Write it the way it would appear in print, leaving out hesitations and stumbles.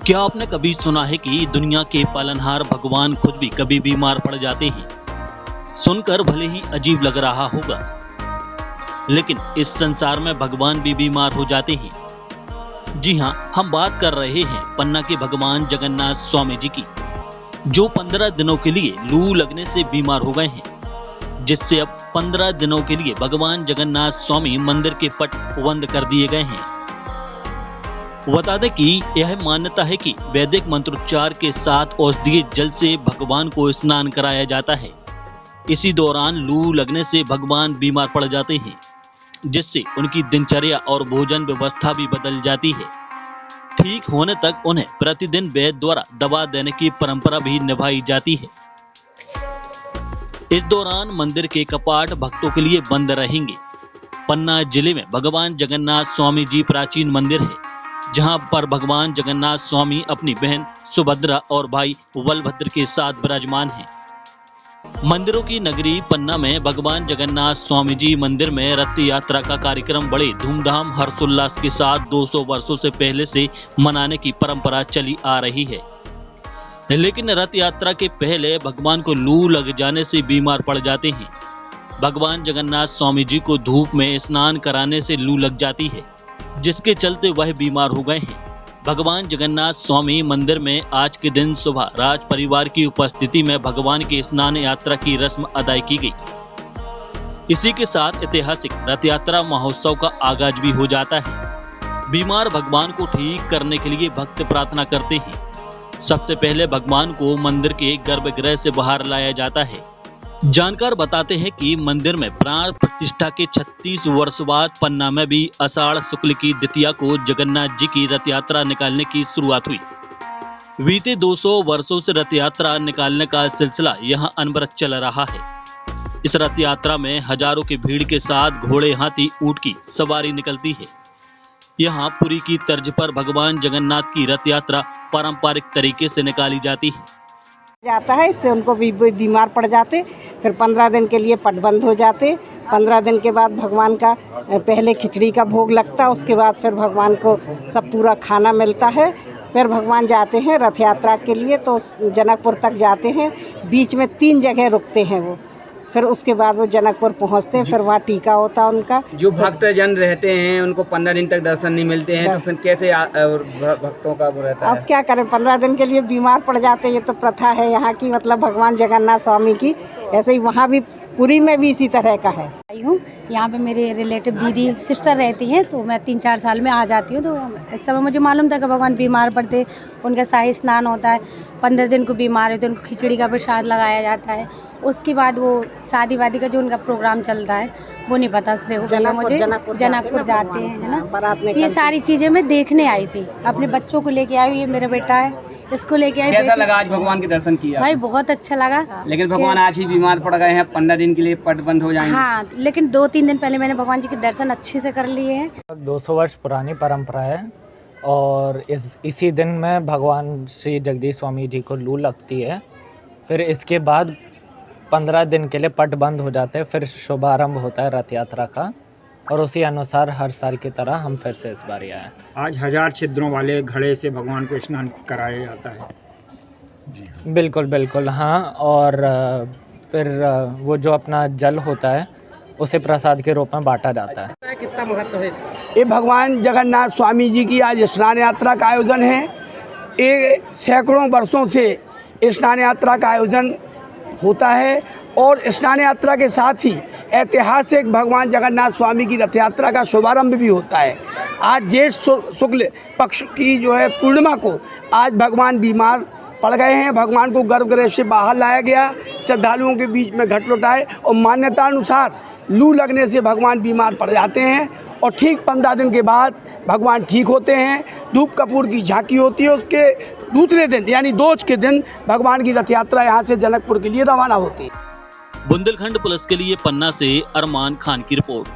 क्या आपने कभी सुना है कि दुनिया के पालनहार भगवान खुद भी कभी बीमार पड़ जाते हैं? सुनकर भले ही अजीब लग रहा होगा, लेकिन इस संसार में भगवान भी बीमार हो जाते हैं। जी हाँ, हम बात कर रहे हैं पन्ना के भगवान जगन्नाथ स्वामी जी की, जो 15 दिनों के लिए लू लगने से बीमार हो गए हैं, जिससे अब 15 दिनों के लिए भगवान जगन्नाथ स्वामी मंदिर के पट बंद कर दिए गए हैं। बता दें कि यह मान्यता है कि वैदिक मंत्रोच्चार के साथ औषधीय जल से भगवान को स्नान कराया जाता है। इसी दौरान लू लगने से भगवान बीमार पड़ जाते हैं, जिससे उनकी दिनचर्या और भोजन व्यवस्था भी बदल जाती है। ठीक होने तक उन्हें प्रतिदिन वैद्य द्वारा दवा देने की परंपरा भी निभाई जाती है। इस दौरान मंदिर के कपाट भक्तों के लिए बंद रहेंगे। पन्ना जिले में भगवान जगन्नाथ स्वामी जी प्राचीन मंदिर है, जहां पर भगवान जगन्नाथ स्वामी अपनी बहन सुभद्रा और भाई बलभद्र के साथ विराजमान हैं। मंदिरों की नगरी पन्ना में भगवान जगन्नाथ स्वामी जी मंदिर में रथ यात्रा का कार्यक्रम बड़े धूमधाम हर्षोल्लास के साथ 200 वर्षों से पहले से मनाने की परंपरा चली आ रही है। लेकिन रथ यात्रा के पहले भगवान को लू लग जाने से बीमार पड़ जाते हैं। भगवान जगन्नाथ स्वामी जी को धूप में स्नान कराने से लू लग जाती है, जिसके चलते वह बीमार हो गए हैं। भगवान जगन्नाथ स्वामी मंदिर में आज के दिन सुबह राज परिवार की उपस्थिति में भगवान की स्नान यात्रा की रस्म अदा की गई। इसी के साथ ऐतिहासिक रथ यात्रा महोत्सव का आगाज भी हो जाता है। बीमार भगवान को ठीक करने के लिए भक्त प्रार्थना करते हैं। सबसे पहले भगवान को मंदिर के गर्भगृह से बाहर लाया जाता है। जानकार बताते हैं कि मंदिर में प्राण प्रतिष्ठा के 36 वर्ष बाद पन्ना में भी आषाढ़ शुक्ल की द्वितीया को जगन्नाथ जी की रथ यात्रा निकालने की शुरुआत हुई। बीते 200 वर्षों से रथ यात्रा निकालने का सिलसिला यहां अनवरत चल रहा है। इस रथ यात्रा में हजारों की भीड़ के साथ घोड़े, हाथी, ऊंट की सवारी निकलती है। यहाँ पुरी की तर्ज पर भगवान जगन्नाथ की रथ यात्रा पारंपरिक तरीके से निकाली जाता है। इससे उनको भी बीमार पड़ जाते, फिर 15 दिन के लिए पट बंद हो जाते। 15 दिन के बाद भगवान का पहले खिचड़ी का भोग लगता, उसके बाद फिर भगवान को सब पूरा खाना मिलता है। फिर भगवान जाते हैं रथ यात्रा के लिए, तो जनकपुर तक जाते हैं। बीच में 3 जगह रुकते हैं वो, फिर उसके बाद वो जनकपुर पहुंचते हैं। फिर वहाँ टीका होता है उनका। जो भक्तजन रहते हैं उनको 15 दिन तक दर्शन नहीं मिलते हैं, तो फिर कैसे भक्तों का वो रहता है? अब क्या करें, 15 दिन के लिए बीमार पड़ जाते हैं। ये तो प्रथा है यहाँ की, मतलब भगवान जगन्नाथ स्वामी की। ऐसे ही वहाँ भी पुरी में भी इसी तरह का है। आई हूँ यहाँ पे, मेरे रिलेटिव दीदी सिस्टर रहती हैं, तो मैं 3-4 साल में आ जाती हूँ। तो इस समय मुझे मालूम था कि भगवान बीमार पड़ते, उनका शाही स्नान होता है। 15 दिन को बीमार है तो उनको खिचड़ी का प्रसाद लगाया जाता है। उसके बाद वो शादी वादी का जो उनका प्रोग्राम चलता है वो नहीं पता, देखो भैया मुझे जनकपुर जाते हैं, है ना। तो ये सारी चीज़ें मैं देखने आई थी, अपने बच्चों को लेके आई हूँ। ये मेरा बेटा है, इसको लेके आई। कैसा लगा आज भगवान के दर्शन किया? भाई बहुत अच्छा लगा। लेकिन भगवान आज ही बीमार पड़ गए हैं, 15 दिन के लिए पट बंद हो जाएंगे। हाँ, लेकिन 2-3 दिन पहले मैंने भगवान जी के दर्शन अच्छे से कर लिए हैं। 200 वर्ष पुरानी परंपरा है, और इसी दिन में भगवान श्री जगदीश स्वामी जी को लू लगती है। फिर इसके बाद 15 दिन के लिए पट बंद हो जाते हैं। फिर शुभारंभ होता है रथ यात्रा का, और उसी अनुसार हर साल की तरह हम फिर से इस बार आए। आज 1000 छिद्रों वाले घड़े से भगवान को स्नान कराया जाता है। बिल्कुल बिल्कुल, हाँ। और फिर वो जो अपना जल होता है उसे प्रसाद के रूप में बांटा जाता है। कितना महत्व है? ये भगवान जगन्नाथ स्वामी जी की आज स्नान यात्रा का आयोजन है। ये सैकड़ों वर्षों से स्नान यात्रा का आयोजन होता है, और स्नान यात्रा के साथ ही ऐतिहासिक भगवान जगन्नाथ स्वामी की रथ यात्रा का शुभारंभ भी होता है। आज जेठ शुक्ल पक्ष की जो है पूर्णिमा को आज भगवान बीमार पड़ गए हैं। भगवान को गर्भगृह से बाहर लाया गया, श्रद्धालुओं के बीच में घट लुटाए, और मान्यता अनुसार लू लगने से भगवान बीमार पड़ जाते हैं। और ठीक 15 दिन के बाद भगवान ठीक होते हैं। धूप कपूर की झांकी होती है, उसके दूसरे दिन यानी दोष के दिन भगवान की रथ यात्रा यहाँ से जनकपुर के लिए रवाना होती है। बुंदेलखंड पुलिस के लिए पन्ना से अरमान खान की रिपोर्ट।